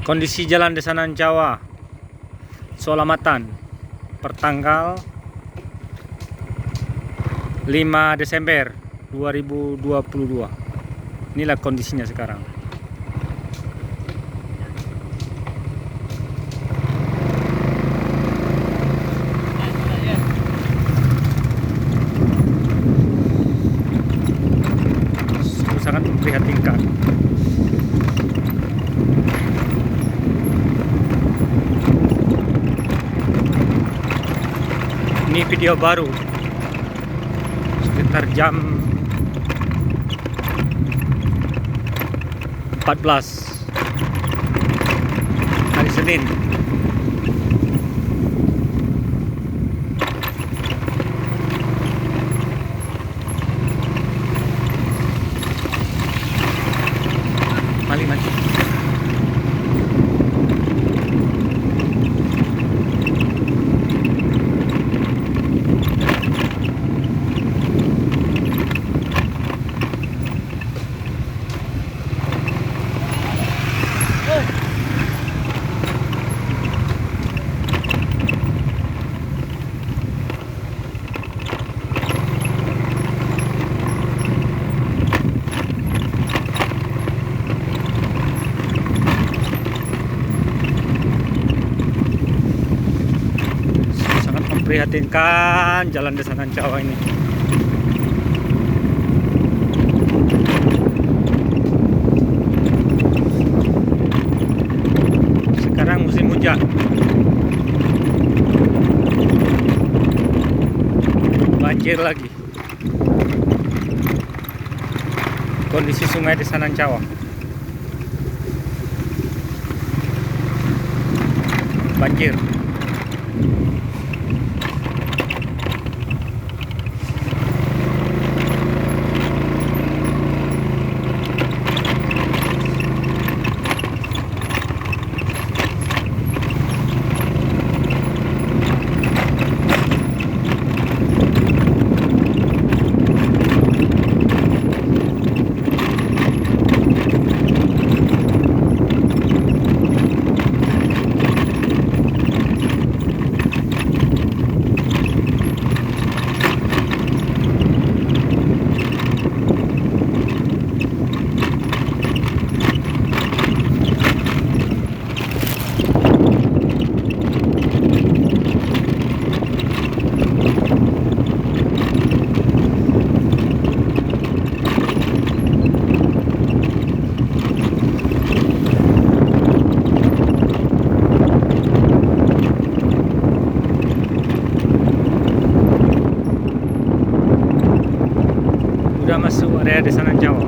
Kondisi Jalan Desa Nancawa, Solamatan, pertanggal 5 Desember 2022. Inilah kondisinya sekarang. Sangat memprihatinkan. Ini video baru sekitar jam 14 hari Senin. Mali. Memprihatinkan Jalan Desa Nancawa ini. Sekarang musim hujan, banjir lagi. Kondisi sungai Desa Nancawa, banjir. Sudah masuk area Desa Nancawa.